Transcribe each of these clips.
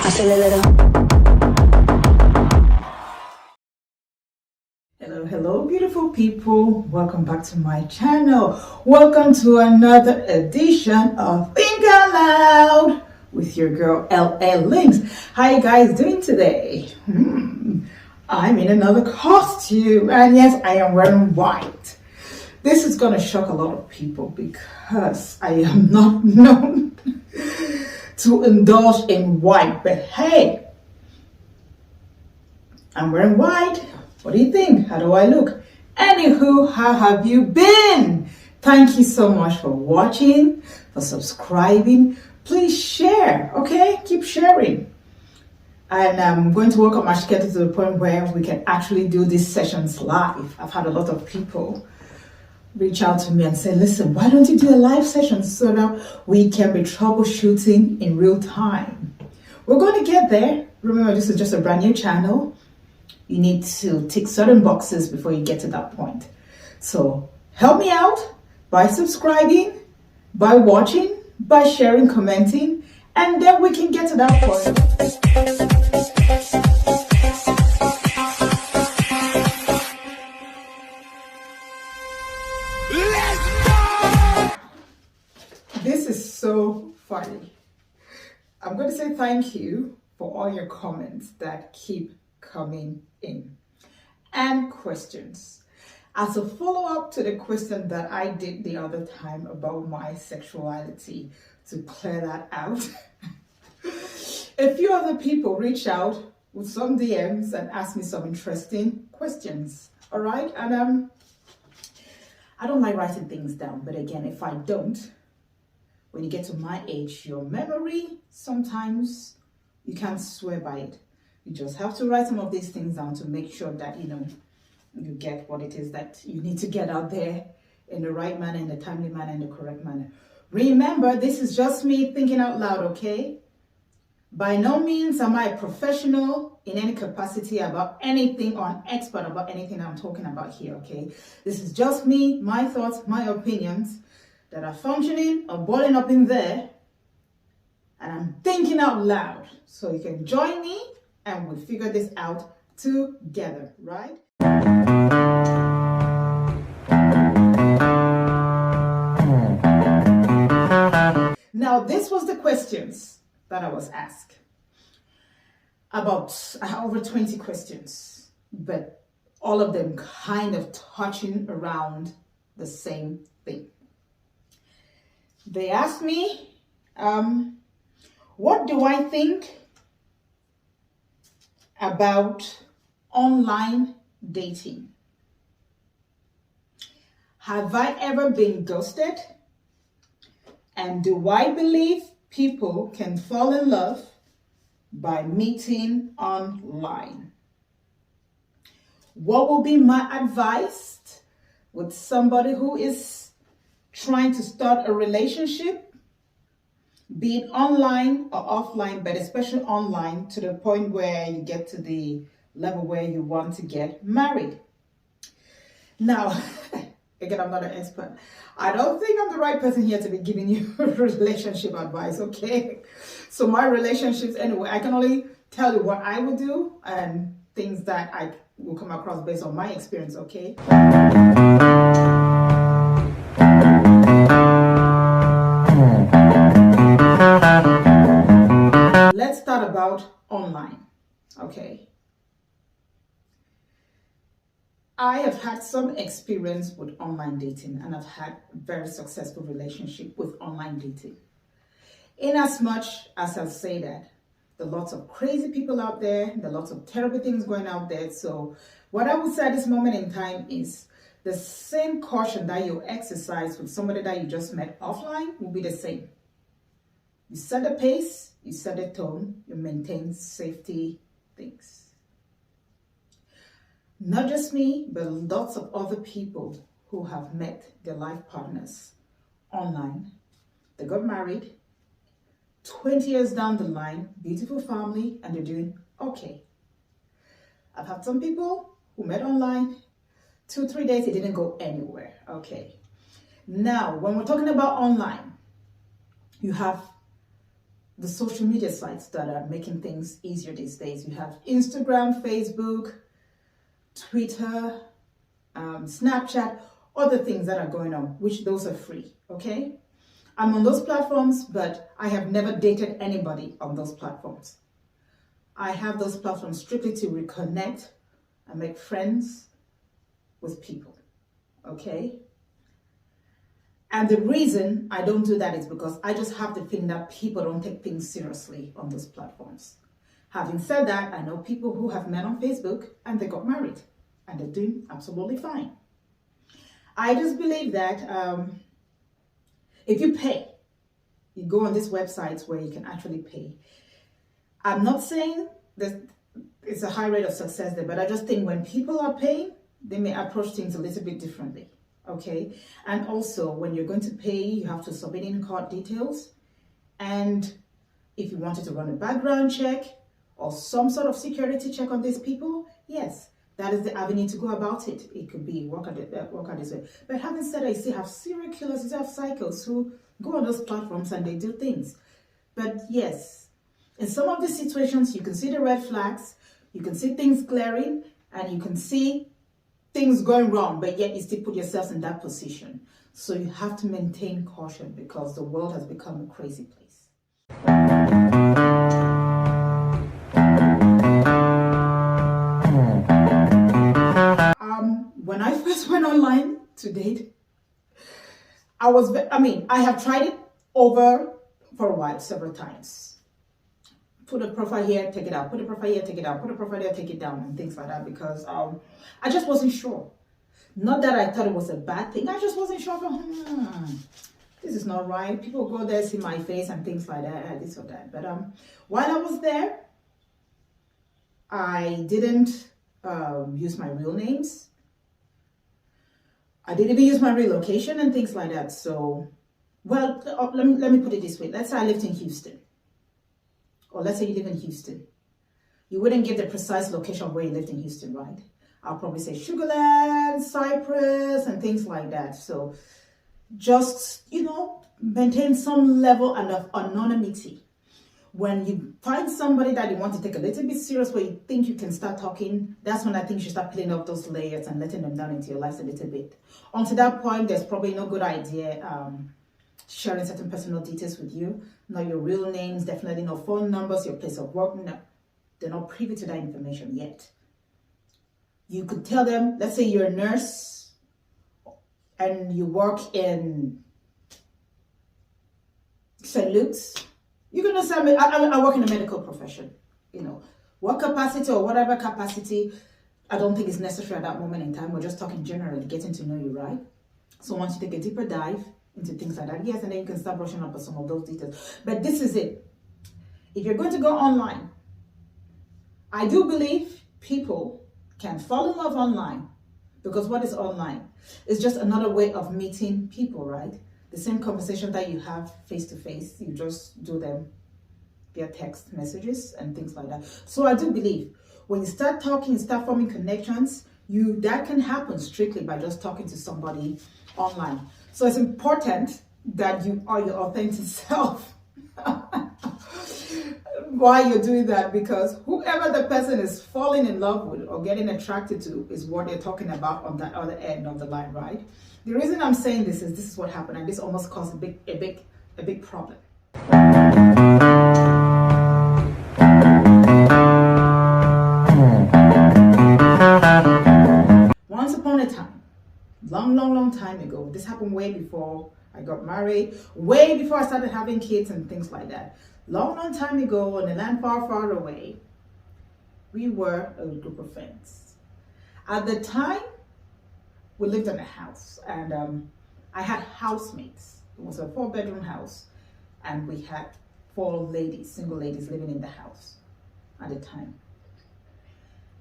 I feel a little. Hello, beautiful people. Welcome back to my channel. Welcome to another edition of Think Out Loud with your girl LL Links. How you guys doing today? I'm in another costume, and yes, I am wearing white. This is gonna shock a lot of people because I am not known to indulge in white, but hey, I'm wearing white. What do you think? How do I look? Anywho, how have you been? Thank you so much for watching, for subscribing. Please share, okay? Keep sharing. And I'm going to work on my schedule to the point where we can actually do these sessions live. I've had a lot of people reach out to me and say, listen, why don't you do a live session so that we can be troubleshooting in real time? We're going to get there. Remember, this is just a brand new channel. You need to tick certain boxes before you get to that point. So help me out by subscribing, by watching, by sharing, commenting, and then we can get to that point. Let's go! This is so funny. I'm going to say thank you for all your comments that keep coming in and questions. As a follow-up to the question that I did the other time about my sexuality, to clear that out, a few other people reach out with some DMs and ask me some interesting questions. All right, and I don't like writing things down, but again, if I don't, when you get to my age, your memory, sometimes you can't swear by it. You just have to write some of these things down to make sure that, you get what it is that you need to get out there in the right manner, in the timely manner, in the correct manner. Remember, this is just me thinking out loud, okay? By no means am I a professional in any capacity about anything or an expert about anything I'm talking about here, okay? This is just me, my thoughts, my opinions that are functioning or boiling up in there, and I'm thinking out loud. So you can join me and we'll figure this out together, right? Now, this was the questions that I was asked. About over 20 questions, but all of them kind of touching around the same thing. They asked me, what do I think about online dating? Have I ever been ghosted? And do I believe people can fall in love by meeting online? What will be my advice with somebody who is trying to start a relationship, be it online or offline, but especially online, to the point where you get to the level where you want to get married? Now, again, I'm not an expert. I don't think I'm the right person here to be giving you relationship advice, okay? So my relationships, anyway, I can only tell you what I would do and things that I will come across based on my experience, okay? Let's start about online, okay? I have had some experience with online dating, and I've had a very successful relationship with online dating. In as much as I'll say that there are lots of crazy people out there, there are lots of terrible things going out there. So what I would say at this moment in time is the same caution that you exercise with somebody that you just met offline will be the same. You set the pace, you set the tone, you maintain safety things. Not just me, but lots of other people who have met their life partners online. They got married, 20 years down the line, beautiful family, and they're doing okay. I've had some people who met online, 2-3 days, it didn't go anywhere, okay. Now, when we're talking about online, you have the social media sites that are making things easier these days. You have Instagram, Facebook, Twitter, Snapchat, other things that are going on, which those are free, okay? I'm on those platforms, but I have never dated anybody on those platforms. I have those platforms strictly to reconnect and make friends with people, okay? And the reason I don't do that is because I just have the feeling that people don't take things seriously on those platforms. Having said that, I know people who have met on Facebook and they got married and they're doing absolutely fine. I just believe that if you pay, you go on these websites where you can actually pay. I'm not saying that it's a high rate of success there, but I just think when people are paying, they may approach things a little bit differently, okay? And also, when you're going to pay, you have to submit in card details. And if you wanted to run a background check or some sort of security check on these people, yes, that is the avenue to go about it. It could be work at this way. But having said that, you still have serial killers, you still have psychos who go on those platforms and they do things. But yes, in some of these situations, you can see the red flags, you can see things glaring, and you can see things going wrong, but yet you still put yourselves in that position. So you have to maintain caution because the world has become a crazy place. When I first went online to date, I have tried it over for a while, several times. Put a profile here, take it out. Put a profile here, take it out. Put a profile here, take it down, and things like that because I just wasn't sure. Not that I thought it was a bad thing. I just wasn't sure. This is not right. People go there, see my face and things like that, this or that. But while I was there, I didn't use my real names. I didn't even use my relocation and things like that. So, well, let me put it this way. Let's say I lived in Houston. Or let's say you live in Houston. You wouldn't give the precise location where you lived in Houston, right? I'll probably say Sugarland, Cypress, and things like that. So just, maintain some level of anonymity. When you find somebody that you want to take a little bit serious, where you think you can start talking, that's when I think you should start peeling off those layers and letting them down into your lives a little bit. Until that point, there's probably no good idea sharing certain personal details with you. Not your real names, definitely no phone numbers, your place of work. No, they're not privy to that information yet. You could tell them, let's say you're a nurse and you work in St. Luke's. You're going to say, I work in the medical profession. What capacity or whatever capacity, I don't think is necessary at that moment in time. We're just talking generally, getting to know you, right? So once you take a deeper dive into things like that, yes, and then you can start brushing up on some of those details. But this is it. If you're going to go online, I do believe people can fall in love online, because what is online? It's just another way of meeting people, right? The same conversation that you have face to face, you just do them via text messages and things like that. So I do believe when you start talking, start forming connections, that can happen strictly by just talking to somebody online. So it's important that you are your authentic self while you're doing that, because whoever the person is falling in love with or getting attracted to is what they're talking about on that other end of the line, right? The reason I'm saying this is what happened, and this almost caused a big problem. Once upon a time, long time ago, this happened way before I got married, way before I started having kids and things like that. Long time ago, in a land far away, we were a group of friends. At the time, we lived in a house, and I had housemates. It was a 4-bedroom house, and we had 4 ladies, single ladies, living in the house at the time.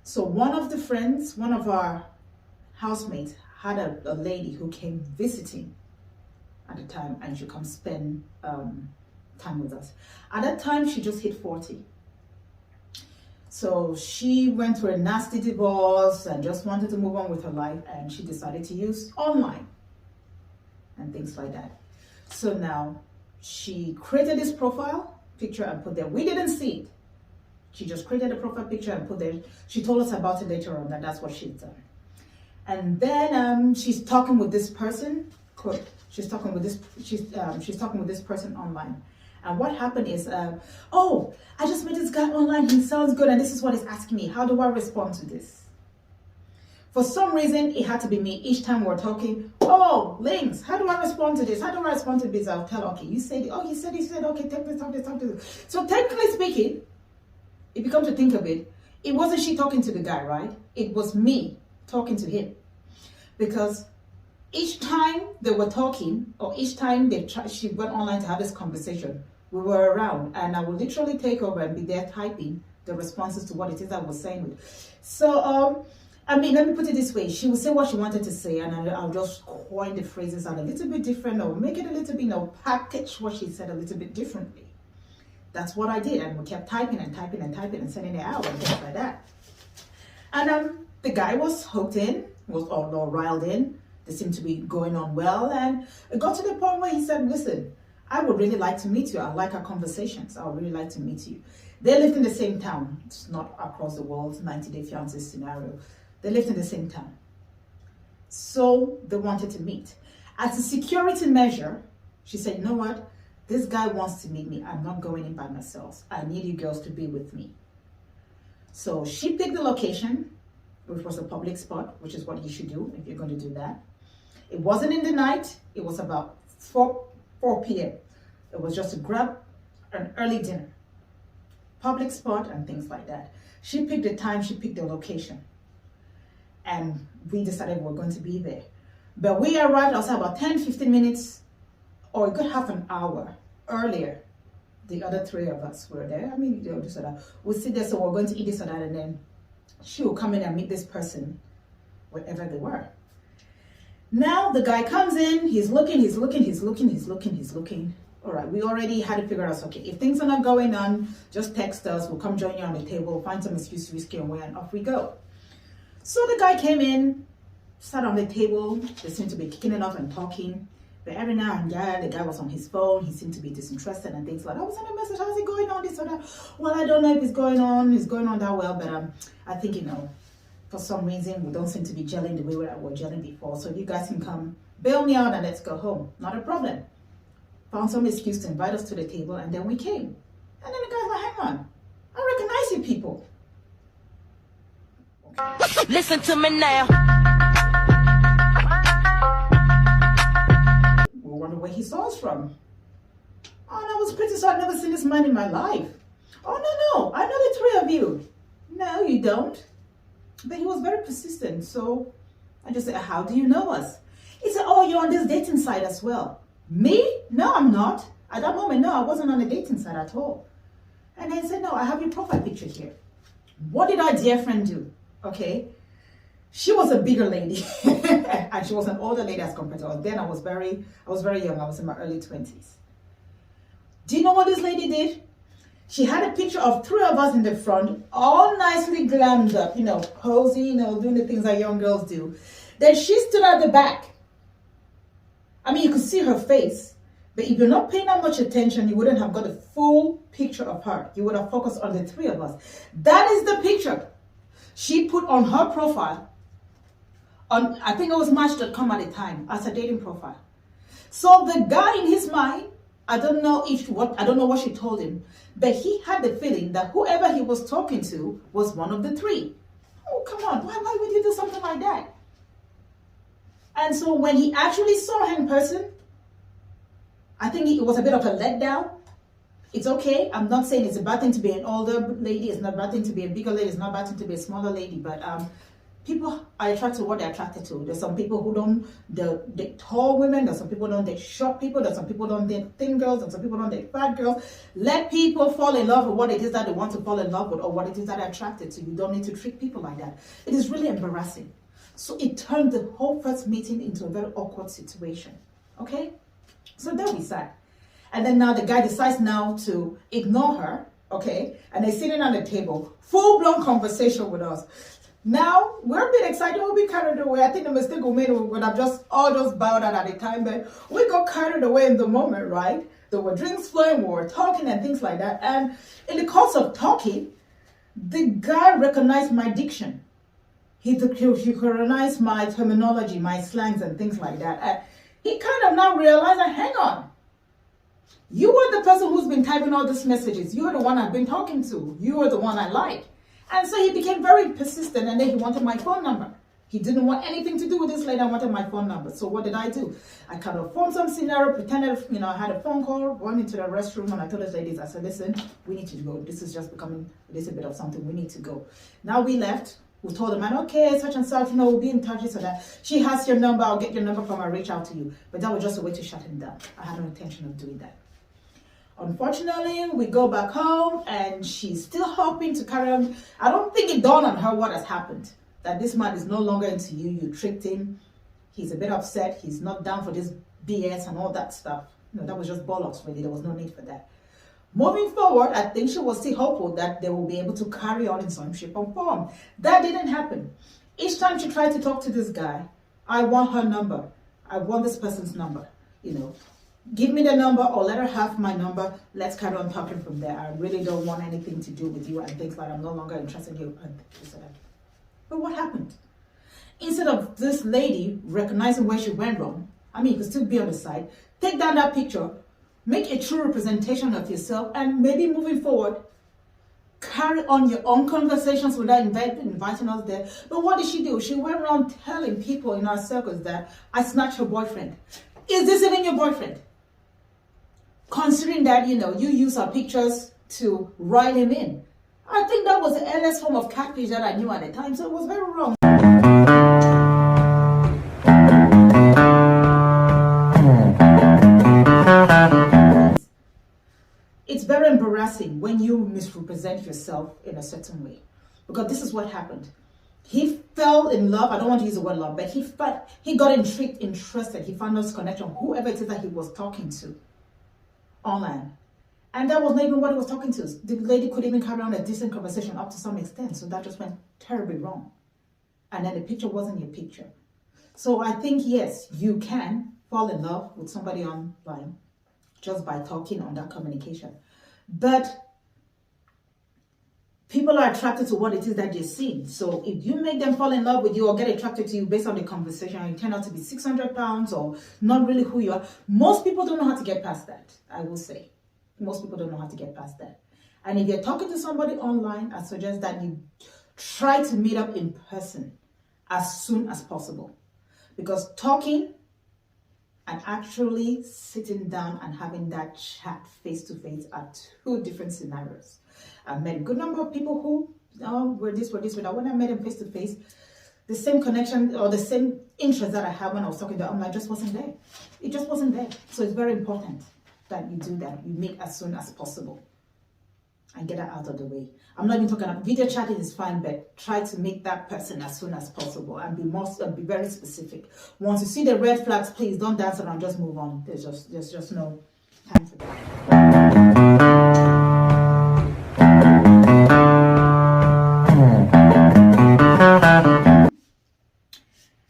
So one of our housemates had a lady who came visiting at the time, and she come spend time with us. At that time, she just hit 40. So she went through a nasty divorce and just wanted to move on with her life, and she decided to use online and things like that. So now she created this profile, picture and put there. We didn't see it. She just created a profile picture and put there. She told us about it later on, that that's what she's done. And then she's talking with this person. She's talking with this person online. And what happened is, oh, I just met this guy online. He sounds good, and this is what he's asking me. How do I respond to this? For some reason, it had to be me. Each time we're talking, oh, links, how do I respond to this? How do I respond to this? I'll tell, okay, you said, oh, he said, okay, take this, talk this. So technically speaking, if you come to think of it, it wasn't she talking to the guy, right? It was me talking to him. Because each time they were talking, or each time she went online to have this conversation, we were around, and I would literally take over and be there typing the responses to what it is I was saying. So, I mean, let me put it this way. She would say what she wanted to say, and I'll just coin the phrases out a little bit different, or make it a little bit, package what she said a little bit differently. That's what I did, and we kept typing and typing and typing and sending it out and things like that. And the guy was hooked in, was all riled in. They seemed to be going on well, and it got to the point where he said, listen, I would really like to meet you. I like our conversations. I would really like to meet you. They lived in the same town. It's not across the world, 90-day fiancé scenario. They lived in the same town. So they wanted to meet. As a security measure, she said, you know what? This guy wants to meet me. I'm not going in by myself. I need you girls to be with me. So she picked the location, which was a public spot, which is what you should do if you're going to do that. It wasn't in the night. It was about 4 p.m. It was just to grab an early dinner. Public spot and things like that. She picked the time. She picked the location. And we decided we were going to be there. But we arrived also about 10-15 minutes or a good half an hour earlier. The other 3 of us were there. I mean, this or that. We'll sit there, so we're going to eat this or that, and then she will come in and meet this person, wherever they were. Now the guy comes in, he's looking. All right, we already had to figure out, okay, if things are not going on, just text us, we'll come join you on the table, find some excuse to whiskey and away, and off we go. So the guy came in, sat on the table. They seemed to be kicking it off and talking. But every now and then, the guy was on his phone. He seemed to be disinterested and things like that. I was sending a message, how's it going on, this or that? Well, I don't know if it's going on that well, but I think, for some reason, we don't seem to be gelling the way we were gelling before. So you guys can come, bail me out and let's go home. Not a problem. Found some excuse to invite us to the table, and then we came. And then the guy's like, hang on, I recognize you people. Listen to me now. We wonder where he saw us from. Oh, and I was pretty sure I'd never seen this man in my life. Oh, no, I know the 3 of you. No, you don't. But he was very persistent, so I just said, how do you know us? He said, oh, you're on this dating site as well. Me? No, I'm not. At that moment, no, I wasn't on a dating site at all. And then he said, no, I have your profile picture here. What did our dear friend do? Okay, she was a bigger lady, and she was an older lady as compared to us. Then I was very young. I was in my early 20s. Do you know what this lady did? She had a picture of 3 of us in the front, all nicely glammed up, posing, doing the things that young girls do. Then she stood at the back. I mean, you could see her face, but if you're not paying that much attention, you wouldn't have got a full picture of her. You would have focused on the 3 of us. That is the picture she put on her profile. I think it was Match.com at the time as a dating profile. So the guy in his mind, I don't know what she told him, but he had the feeling that whoever he was talking to was one of the 3. Oh, come on, why would you do something like that? And so when he actually saw her in person, I think it was a bit of a letdown. It's okay. I'm not saying it's a bad thing to be an older lady. It's not a bad thing to be a bigger lady. It's not a bad thing to be a smaller lady. But people are attracted to what they're attracted to. There's some people who don't date tall women. There's some people who don't date short people. There's some people who don't date thin girls. There's some people who don't date fat girls. Let people fall in love with what it is that they want to fall in love with, or what it is that they're attracted to. You don't need to treat people like that. It is really embarrassing. So it turned the whole first meeting into a very awkward situation. Okay? So there we sat. And then now the guy decides now to ignore her, okay? And they're sitting on the table, full-blown conversation with us. Now, we're a bit excited, we'll be carried away. I think the mistake we made would have all just bowed out at the time, but we got carried away in the moment, right? There were drinks flowing, we were talking and things like that. And in the course of talking, the guy recognized my diction. He recognized my terminology, my slangs and things like that. And he kind of now realized that, hang on, you are the person who's been typing all these messages. You're the one I've been talking to. You are the one I like. And so he became very persistent, and then he wanted my phone number. He didn't want anything to do with this lady. I wanted my phone number. So what did I do? I kind of formed some scenario, pretended, I had a phone call, went into the restroom, and I told those ladies, I said, listen, we need to go. This is just becoming a little bit of something. We need to go. Now we left. We told the man, okay, such and such, we'll be in touch, so that she has your number. I'll get your number from her, reach out to you. But that was just a way to shut him down. I had no intention of doing that. Unfortunately, we go back home and she's still hoping to carry on. I don't think it dawned on her what has happened. That this man is no longer into you. You tricked him. He's a bit upset. He's not down for this BS and all that stuff. That was just bollocks, really. There was no need for that. Moving forward, I think she was still hopeful that they will be able to carry on in some shape or form. That didn't happen. Each time she tried to talk to this guy, I want her number. I want this person's number, Give me the number or let her have my number. Let's carry on talking from there. I really don't want anything to do with you and things like I'm no longer interested in you. But what happened? Instead of this lady recognizing where she went wrong, you could still be on the side, take down that picture, make a true representation of yourself, and maybe moving forward, carry on your own conversations without inviting us there. But what did she do? She went around telling people in our circles that I snatched her boyfriend. Is this even your boyfriend? Considering that, you use our pictures to write him in. I think that was the earliest form of catfish that I knew at the time, so it was very wrong. It's very embarrassing when you misrepresent yourself in a certain way. Because this is what happened. He fell in love. I don't want to use the word love, but he got intrigued, interested. He found this connection, whoever it is that he was talking to online. And that was not even what he was talking to. The lady could even carry on a decent conversation up to some extent. So that just went terribly wrong. And then the picture wasn't your picture. So I think, yes, you can fall in love with somebody online just by talking on that communication. But people are attracted to what it is that they're seeing. So if you make them fall in love with you or get attracted to you based on the conversation, and you turn out to be 600 pounds or not really who you are, most people don't know how to get past that, I will say. Most people don't know how to get past that. And if you're talking to somebody online, I suggest that you try to meet up in person as soon as possible. Because talking and actually sitting down and having that chat face-to-face are two different scenarios. I've met a good number of people who were this, but when I met them face-to-face, the same connection or the same interest that I had when I was talking to them online just wasn't there. It just wasn't there. So it's very important that you do that. You meet as soon as possible and get that out of the way. I'm not even talking about video chatting is fine, but try to meet that person as soon as possible and be very specific. Once you see the red flags, please don't dance around, just move on. There's just no time for that.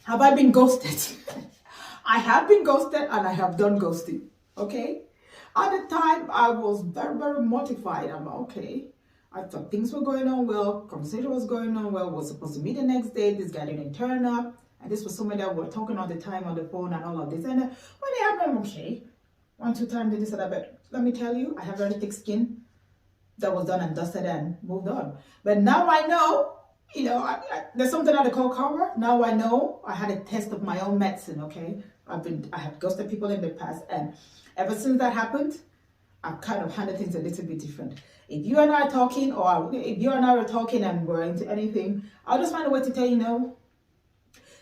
Have I been ghosted? I have been ghosted and I have done ghosting. Okay? At the time, I was very, very mortified. I'm like, okay. I thought things were going on well. Conversation was going on well. Was supposed to meet the next day. This guy didn't turn up. And this was somebody that we were talking all the time on the phone and all of this. And when it happened, okay. 1-2 times they said, but let me tell you, I have very thick skin. That was done and dusted and moved on. But now I know, there's something that I call karma. Now I know I had a test of my own medicine, okay? I have ghosted people in the past, and ever since that happened, I've kind of handled things a little bit different. If you and I are talking, or if you and I are talking and we're into anything, I'll just find a way to tell you,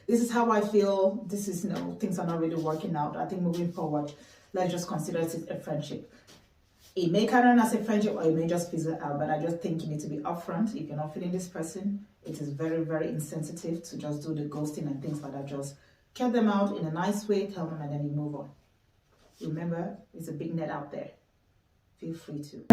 this is how I feel. This is, things are not really working out. I think moving forward, let's just consider it a friendship. It may carry on as a friendship or it may just fizzle out, but I just think you need to be upfront. If you're not feeling this person, it is very, very insensitive to just do the ghosting and things like that. Just cut them out in a nice way, tell them, and then you move on. Remember, it's a big net out there. Feel free to.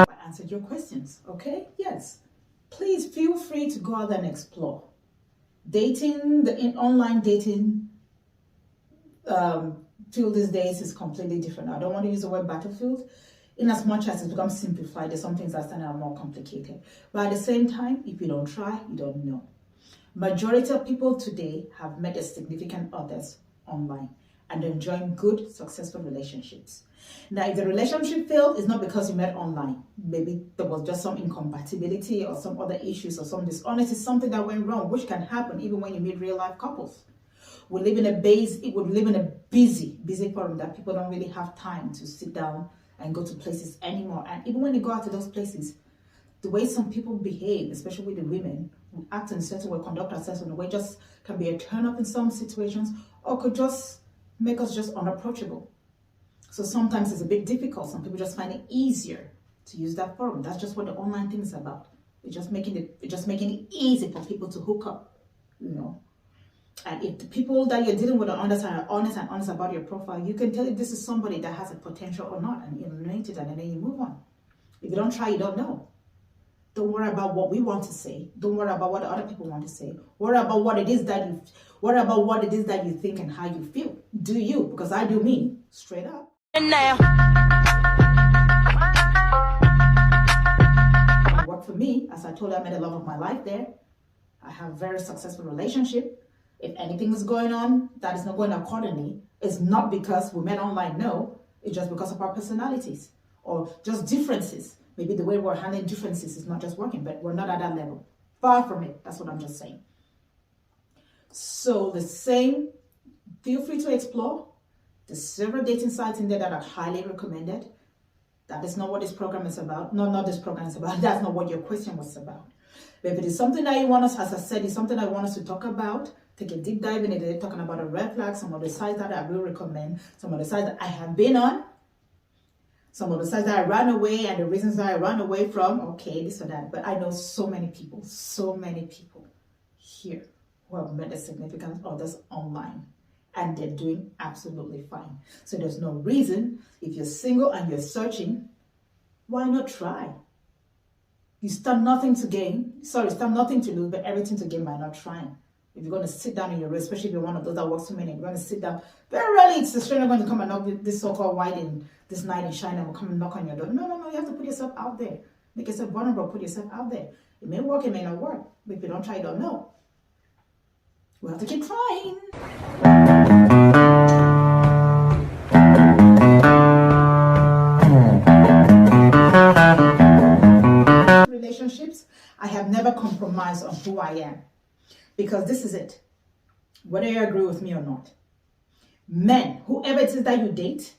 I answered your questions, okay? Yes. Please feel free to go out there and in online dating field these days is completely different. I don't want to use the word battlefield, in as much as it's become simplified. There's some things that are more complicated. But at the same time, if you don't try, you don't know. Majority of people today have met their significant others online and enjoying good, successful relationships. Now, if the relationship failed, it's not because you met online. Maybe there was just some incompatibility or some other issues or some dishonesty, something that went wrong, which can happen even when you meet real life couples. We live in a busy forum that people don't really have time to sit down and go to places anymore. And even when you go out to those places, the way some people behave, especially with the women, we act in a certain way, conduct ourselves in a way, just can be a turn up in some situations, or could just make us just unapproachable. So sometimes it's a bit difficult. Some people just find it easier to use that forum. That's just what the online thing is about. It's just making it easy for people to hook up, you know. And if the people that you're dealing with are honest about your profile, you can tell if this is somebody that has a potential or not, and eliminate it, and then you move on. If you don't try, you don't know. Don't worry about what we want to say. Don't worry about what other people want to say. Worry about what it is that you think and how you feel. Do you? Because I do me, straight up. And now. What for me, as I told you, I met the love of my life there. I have a very successful relationship. If anything is going on that is not going accordingly, it's not because we met online, no. It's just because of our personalities or just differences. Maybe the way we're handling differences is not just working, but we're not at that level. Far from it. That's what I'm just saying. So the same, feel free to explore. There's several dating sites in there that are highly recommended. That is not what this program is about. No, not this program is about. That's not what your question was about. But if it is something that you want us, as I said, it's something I want us to talk about, take a deep dive in it, talking about the red flags, some of the sites that I will recommend, some of the sites that I have been on, some of the sites that I ran away and the reasons that I ran away from, okay, this or that. But I know so many people here who have met their significant others online, and they're doing absolutely fine. So there's no reason, if you're single and you're searching, why not try? You stand nothing to lose, but everything to gain by not trying. If you're going to sit down in your room, especially if you're one of those that works too many, you're going to sit down. Very rarely it's a stranger going to come and knock this so-called white in this night in China will come and knock on your door. No, you have to put yourself out there. Make yourself vulnerable, put yourself out there. It may work, it may not work. But if you don't try, you don't know. We have to keep trying. Relationships, I have never compromised on who I am. Because this is it. Whether you agree with me or not. Men, whoever it is that you date,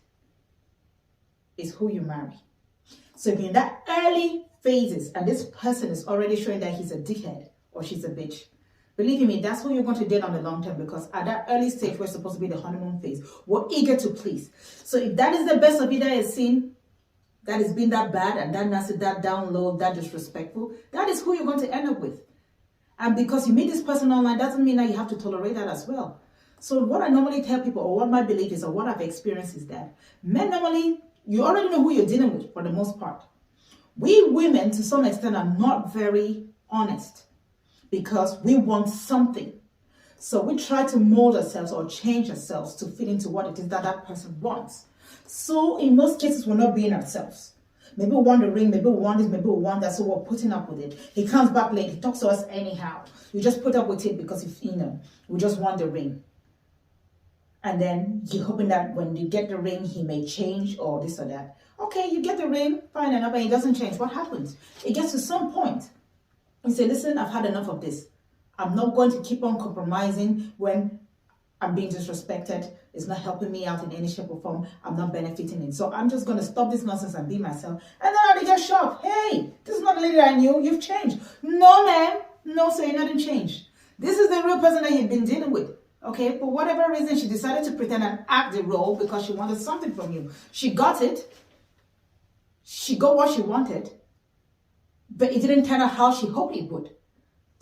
is who you marry. So if you're in that early phases and this person is already showing that he's a dickhead or she's a bitch, believe me, that's who you're going to date on the long term, because at that early stage, we're supposed to be the honeymoon phase. We're eager to please. So if that is the best of you that is seen, that has been that bad and that nasty, that down low, that disrespectful, that is who you're going to end up with. And because you meet this person online doesn't mean that you have to tolerate that as well. So what I normally tell people, or what my belief is, or what I've experienced, is that men normally, you already know who you're dealing with for the most part. We women, to some extent, are not very honest because we want something. So we try to mold ourselves or change ourselves to fit into what it is that that person wants. So in most cases, we're not being ourselves. Maybe we want the ring, maybe we want this, maybe we want that, so we're putting up with it. He comes back late, he talks to us anyhow. You just put up with it because, we just want the ring. And then you're hoping that when you get the ring, he may change or this or that. Okay, you get the ring, fine enough, and he doesn't change. What happens? It gets to some point. You say, listen, I've had enough of this. I'm not going to keep on compromising when I'm being disrespected. It's not helping me out in any shape or form. I'm not benefiting it. So I'm just going to stop this nonsense and be myself. And then I get shocked. Hey, this is not the lady I knew. You've changed. No, man. No, sir, you didn't change. This is the real person that you've been dealing with. Okay, for whatever reason, she decided to pretend and act the role because she wanted something from you. She got it. She got what she wanted. But it didn't turn out how she hoped it would.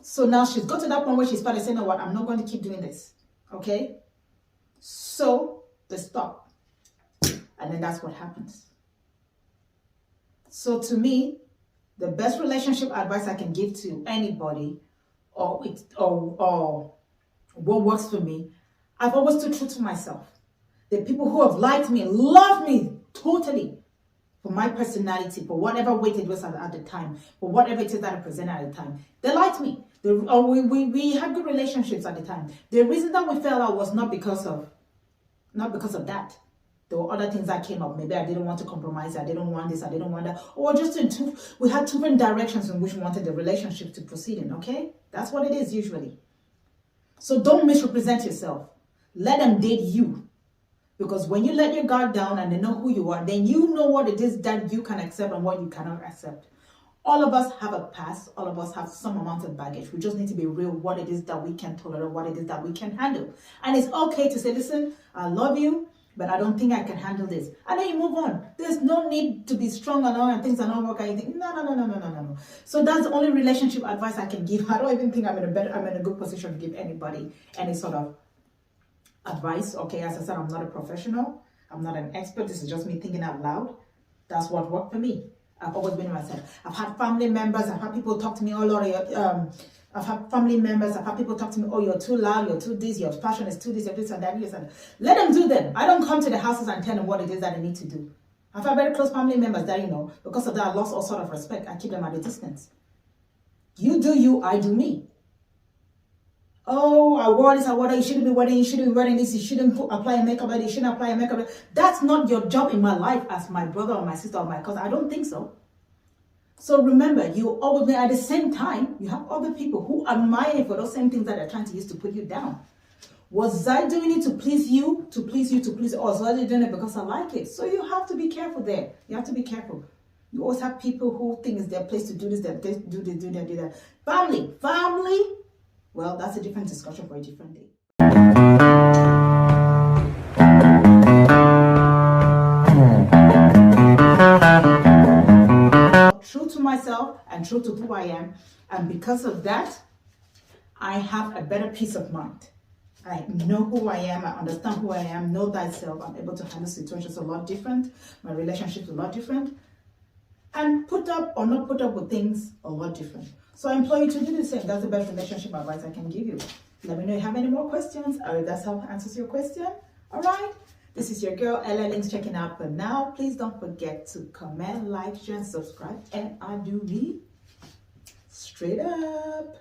So now she's got to that point where she started saying, "No, what? I'm not going to keep doing this." Okay? So they stop. And then that's what happens. So to me, the best relationship advice I can give to anybody or what works for me. I've always stood true to myself. The people who have liked me, love me totally for my personality, for whatever weight it was at the time, for whatever it is that I presented at the time. They liked me. We had good relationships at the time. The reason that we fell out was not because of that. There were other things that came up. Maybe I didn't want to compromise. I didn't want this. I didn't want that. Or just we had two different directions in which we wanted the relationship to proceed in. Okay, that's what it is usually. So don't misrepresent yourself. Let them date you, because when you let your guard down and they know who you are, then you know what it is that you can accept and what you cannot accept. All of us have a past. All of us have some amount of baggage. We just need to be real what it is that we can tolerate, what it is that we can handle. And it's okay to say, listen, I love you, but I don't think I can handle this. And then you move on. There's no need to be strong and things are not working. You think, no. So that's the only relationship advice I can give. I don't even think I'm in a good position to give anybody any sort of advice. Okay, as I said, I'm not a professional. I'm not an expert. This is just me thinking out loud. That's what worked for me. I've always been myself. I've had family members. I've had people talk to me, oh Lord, I've had family members. I've had people talk to me, oh, you're too loud, you're too this, your passion is too this, you're this and that, this and that. Let them do them. I don't come to the houses and tell them what it is that they need to do. I've had very close family members that, because of that, I lost all sort of respect. I keep them at a distance. You do you, I do me. Oh, I wore this, I wore that, you shouldn't be wearing, you shouldn't be wearing this, you shouldn't apply a makeup, you shouldn't apply a makeup. That's not your job in my life as my brother or my sister or my cousin. I don't think so. So remember, you always, at the same time, you have other people who admire you for those same things that they're trying to use to put you down. Was I doing it to please you, or was I doing it because I like it? So you have to be careful there. You have to be careful. You always have people who think it's their place to do this, their place to do this, do that. Family. Well, that's a different discussion for a different day. True to myself and true to who I am. And because of that, I have a better peace of mind. I know who I am. I understand who I am. Know thyself. I'm able to handle situations a lot different. My relationships a lot different. And put up or not put up with things a lot different. So I implore you to do the same. That's the best relationship advice I can give you. Let me know if you have any more questions or if that's how answers your question. All right. This is your girl, Ella Links, checking out for now. Please don't forget to comment, like, share, and subscribe. And I do me straight up.